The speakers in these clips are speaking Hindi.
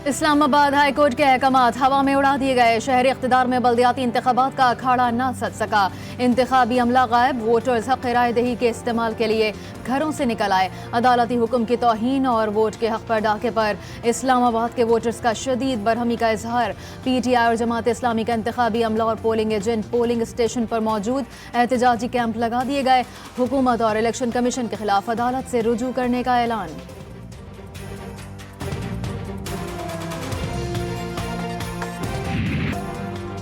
इस्लामाबाद हाई कोर्ट के अहकामात हवा में उड़ा दिए गए। शहरी इख्तिदार में बल्दियाती इंतखाबात का अखाड़ा न सज सका। इंतखाबी अमला गायब। वोटर्स हक राय दही के इस्तेमाल के लिए घरों से निकल आए। अदालती हुक्म की तौहीन और वोट के हक पर डाके पर इस्लामाबाद के वोटर्स का शदीद बरहमी का इजहार। PTI और जमात इस्लामी का इंतखाबी अमला और पोलिंग एजेंट पोलिंग स्टेशन पर मौजूद। एहतजाजी कैंप लगा दिए गए। हुकूमत और इलेक्शन कमीशन के खिलाफ अदालत से रुजू करने का ऐलान।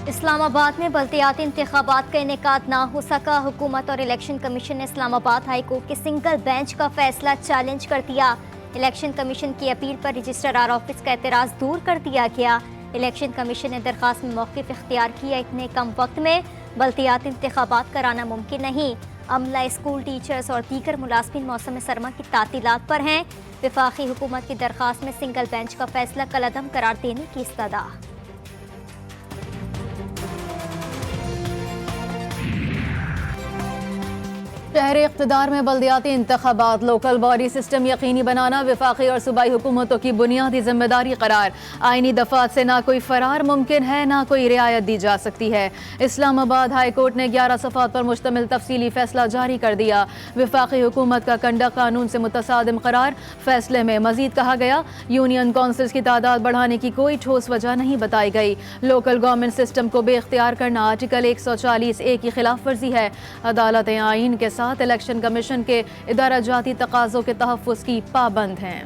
इस्लामाबाद में बल्दियाती इंतखाबात का इनेकाद ना हो सका। हुकूमत और इलेक्शन कमीशन ने इस्लामाबाद हाई कोर्ट के सिंगल बेंच का फैसला चैलेंज कर दिया। इलेक्शन कमीशन की अपील पर रजिस्ट्रार ऑफिस का एतराज़ दूर कर दिया गया। इलेक्शन कमीशन ने दरखास्त में मौक़िफ़ इख्तियार किया। इतने कम वक्त में बल्दियाती इंतखाबात कराना मुमकिन नहीं। अमला, स्कूल टीचर्स और दीगर मुलाज़िमीन मौसम सरमा की तातीलात पर हैं। वफाकी हुकूमत की दरखास्त में सिंगल बेंच का फैसला कलअदम करार देने की इस्तदा। शहरी इख्तिदार में बल्दियाती इंतखाबात, लोकल बॉडी सिस्टम यकीनी बनाना वफाकी और सूबाई हुकूमतों की बुनियादी जिम्मेदारी करार। आईनी दफात से ना कोई फरार मुमकिन है, ना कोई रियायत दी जा सकती है। इस्लामाबाद हाई कोर्ट ने 11 सफ़ात पर मुश्तमिल तफसीली फैसला जारी कर दिया। वफाकी हुकूमत का कंडक्ट कानून से मुतसादिम करार। फैसले में मजीद कहा गया, यूनियन काउंसिल्स की तादाद बढ़ाने की कोई ठोस वजह नहीं बताई गई। लोकल गवर्नमेंट सिस्टम को बेख्तियार करना आर्टिकल 140A की खिलाफ वर्जी है। अदालतें आइन के साथ इलेक्शन कमीशन के इदारा जाती तकाज़ों के तहफ़्फ़ुज़ की पाबंद हैं।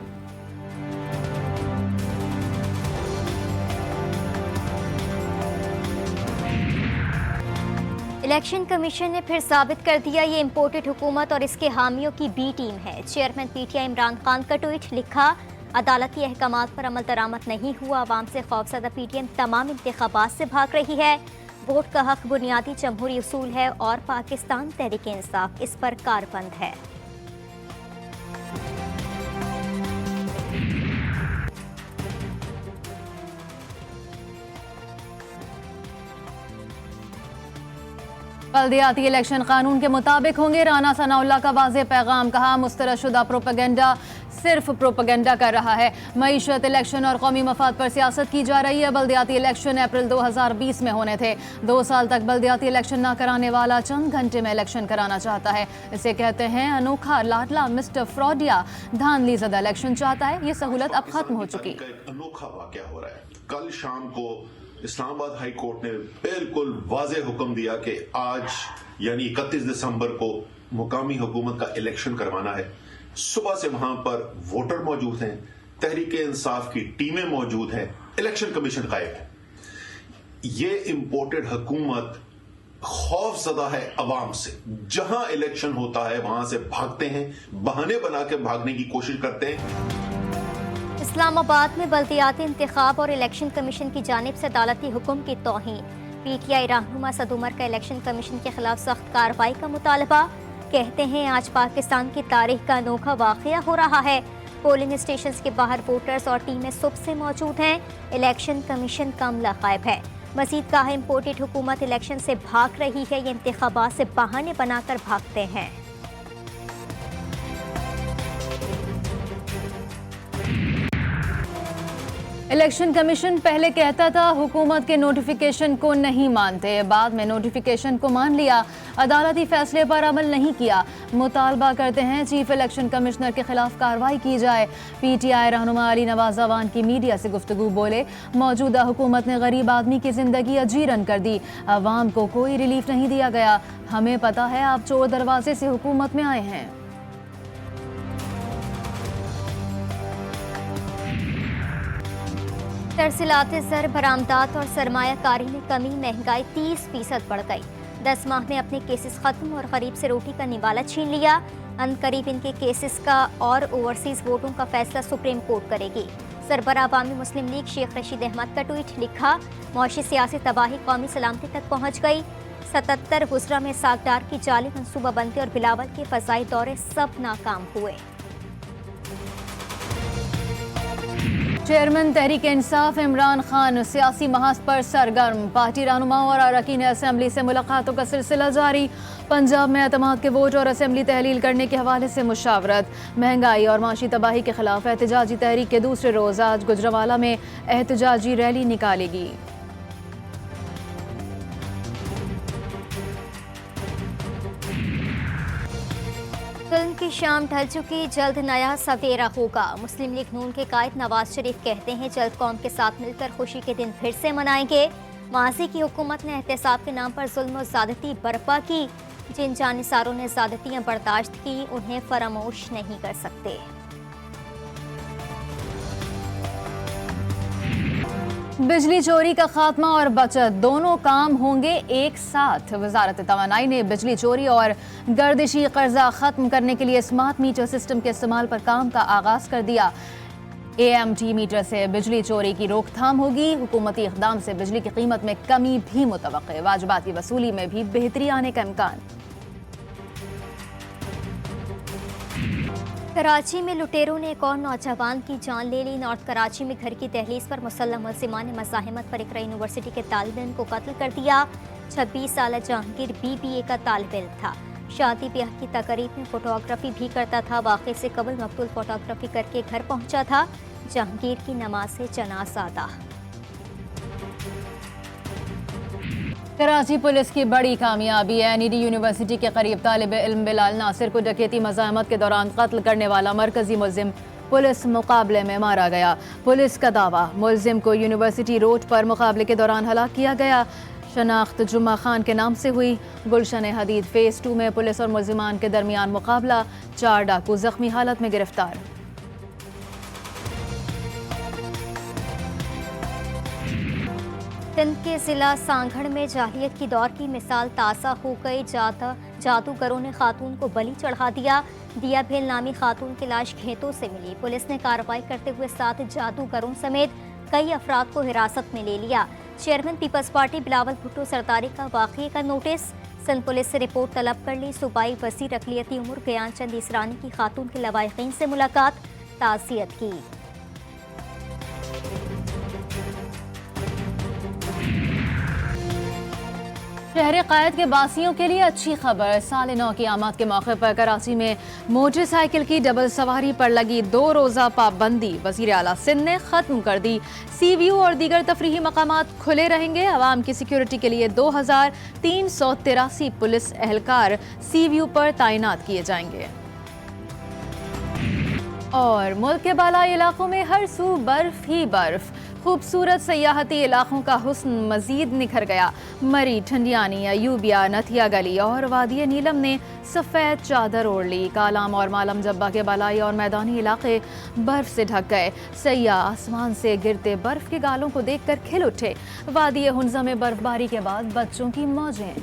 इलेक्शन कमीशन ने फिर साबित कर दिया ये इम्पोर्टेड हुकूमत और इसके हामियों की बी टीम है। चेयरमैन PTI इमरान खान का ट्वीट लिखा, अदालती अहकामात पर अमल दरामद नहीं हुआ। आवाम से खौफजदा PTI तमाम इंतखाबात से भाग रही है। वोट का हक बुनियादी जमहूरी उसूल है और पाकिस्तान तहरीक इंसाफ इस पर कारबंद है। बल्दियाती इलेक्शन कानून के मुताबिक होंगे। राना सनाउल्लाह का वाज़ेह पैगाम। कहा, मुस्तरदशुदा प्रोपेगेंडा सिर्फ प्रोपेगेंडा कर रहा है। मईशत, इलेक्शन और कौमी मफाद पर सियासत की जा रही है। बल्दियाती इलेक्शन अप्रैल 2020 में होने थे। 2 साल तक बल्दियाती इलेक्शन ना कराने वाला चंद घंटे में इलेक्शन कराना चाहता है। इसे कहते हैं अनोखा, लाडला, मिस्टर फ्रॉडिया। धांधली ज़दा इलेक्शन चाहता है। ये सहूलत अब खत्म हो चुकी। अनोखा वाकया हो रहा है। कल शाम को इस्लामाबाद हाई कोर्ट ने बिल्कुल वाज़ेह हुक्म दिया कि आज यानी 31 दिसंबर को मुकामी हुकूमत का इलेक्शन करवाना है। सुबह से वहां पर वोटर मौजूद हैं, तहरीक इंसाफ की टीमें मौजूद हैं, इलेक्शन कमीशन गायब है। ये इंपोर्टेड हुकूमत खौफजदा है अवाम से। जहां इलेक्शन होता है वहां से भागते हैं, बहाने बना के भागने की कोशिश करते हैं। इस्लामाबाद में बल्दियाती इंतखाब और इलेक्शन कमीशन की जानिब से अदालती हुक्म की तौहीन। PTI रहनुमा सद उमर का इलेक्शन कमीशन के खिलाफ सख्त कार्रवाई का मुतालबा। कहते हैं आज पाकिस्तान की तारीख का अनोखा वाक़या हो रहा है। पोलिंग स्टेशन के बाहर वोटर्स और टीमें सुबह से मौजूद हैं। इलेक्शन कमीशन का अमला गायब है। मजीद कहा, इम्पोर्टेड हुकूमत इलेक्शन से भाग रही है। ये इंतखाबात से बहाने बनाकर भागते हैं। इलेक्शन कमीशन पहले कहता था हुकूमत के नोटिफिकेशन को नहीं मानते, बाद में नोटिफिकेशन को मान लिया। अदालती फैसले पर अमल नहीं किया। मुतालबा करते हैं चीफ इलेक्शन कमिश्नर के खिलाफ कार्रवाई की जाए। PTI रहनुमा अली नवाज अवान की मीडिया से गुफ्तगू बोले, मौजूदा हुकूमत ने गरीब आदमी की जिंदगी अजीरन कर दी। अवाम को कोई रिलीफ नहीं दिया गया। हमें पता है आप चोर दरवाजे से हुकूमत में आए हैं। तरसीलात ज़र, बरामदात और सरमायाकारी में कमी। महंगाई 30% बढ़ गई। 10 माह में अपने केसेस खत्म और गरीब से रोटी का निवाला छीन लिया। अनकरीब इनके केसेस का और ओवरसीज वोटों का फैसला सुप्रीम कोर्ट करेगी। सरबराह अवामी मुस्लिम लीग शेख रशीद अहमद का ट्वीट लिखा, मौशी सियासी तबाही कौमी सलामती तक पहुँच गई। 77 गुजरा में सागदार की जाली मनसूबाबंदी और बिलावल के फजाई दौरे सब नाकाम हुए। चेयरमैन तहरीक इंसाफ इमरान खान सियासी महाज पर सरगर्म। पार्टी रहनुमाओं और अरकान असेंबली से मुलाकातों का सिलसिला जारी। पंजाब में एतमाद के वोट और असेंबली तहलील करने के हवाले से मुशावरत। महंगाई और माशी तबाही के खिलाफ एहतजाजी तहरीक के दूसरे रोज आज गुजरावाला में एहतजाजी रैली निकालेगी। फिल्म की शाम ढल चुकी, जल्द नया सवेरा होगा। मुस्लिम लीग नून के कायद नवाज शरीफ कहते हैं जल्द कौम के साथ मिलकर खुशी के दिन फिर से मनाएंगे। माजी की हुकूमत ने एहतसाब के नाम पर जुल्म और ज़्यादती बर्पा की। जिन जानिसारों ने ज़्यादतियाँ बर्दाश्त की उन्हें फरामोश नहीं कर सकते। बिजली चोरी का खात्मा और बचत दोनों काम होंगे एक साथ। वजारत तवानाई ने बिजली चोरी और गर्दिशी कर्जा खत्म करने के लिए स्मार्ट मीटर सिस्टम के इस्तेमाल पर काम का आगाज कर दिया। AMT मीटर से बिजली चोरी की रोकथाम होगी। हुकूमती इक़दाम से बिजली की कीमत में कमी भी मुतवक्के। वाजिबात की वसूली में भी बेहतरी आने का इम्कान। कराची में लुटेरों ने एक और नौजवान की जान ले ली। नॉर्थ कराची में घर की दहलीज पर मुसल्लम मुलजिमान ने मज़ाहिमत पर इकरा यूनिवर्सिटी के तालिब इल्म को कत्ल कर दिया। 26 साल जहांगीर BBA का तालिब इल्म था। शादी ब्याह की तकरीब में फोटोग्राफी भी करता था। वाक़े से कबल मकतूल फोटोग्राफी करके घर पहुंचा था। जहांगीर की नमाज जनाज़ा अदा। कराची पुलिस की बड़ी कामयाबी। NED यूनिवर्सिटी के करीब तालिब इल्म बिलाल नासिर को डकैती मज़ाहमत के दौरान कत्ल करने वाला मरकजी मुलजिम पुलिस मुकाबले में मारा गया। पुलिस का दावा, मुलजिम को यूनिवर्सिटी रोड पर मुकाबले के दौरान हलाक किया गया। शनाख्त जुम्मा खान के नाम से हुई। गुलशन हदीद फेज़ 2 में पुलिस और मुलजिमान के दरमियान मुकाबला। 4 डाकू जख्मी हालत में गिरफ्तार। सिंध के जिला सांगढ़ में जाहिलियत की दौर की मिसाल ताज़ा हो गई। जादूगरों ने खातून को बलि चढ़ा दिया। दिया भेल नामी खातून की लाश खेतों से मिली। पुलिस ने कार्रवाई करते हुए 7 जादूगरों समेत कई अफराद को हिरासत में ले लिया। Chairman People's Party Bilawal Bhutto सरदारी का वाक़े का नोटिस। सिंध पुलिस से रिपोर्ट तलब कर ली। सूबाई वज़ीर अक़लियती उमूर गयान चंद इसरानी की खातून के लवाहिकीन से मुलाकात, ताज़ियत की। शहर कायद के बासियों के लिए अच्छी खबर। साल नौ की आमद के मौके पर कराची में मोटरसाइकिल की डबल सवारी पर लगी 2 रोज़ा पाबंदी वज़ीर आला सिंध ने ख़त्म कर दी। CVU और दीगर तफरीही मकामात खुले रहेंगे। अवाम की सिक्योरिटी के लिए 2383 पुलिस एहलकार CVU पर तैनात किए जाएंगे। और मुल्क के बालाई इलाकों में हर सू बर्फ ही बर्फ। खूबसूरत सयाहती इलाकों का हुस्न मजीद निखर गया। मरी, ठंडियानी, अयूबिया, नथिया गली और वादिय नीलम ने सफ़ेद चादर ओढ़ ली। कालाम और मालम जब्बा के बालाई और मैदानी इलाके बर्फ से ढक गए। सयाह आसमान से गिरते बर्फ के गालों को देखकर खिल उठे। वादिय हुंजा में बर्फबारी के बाद बच्चों की मौजें।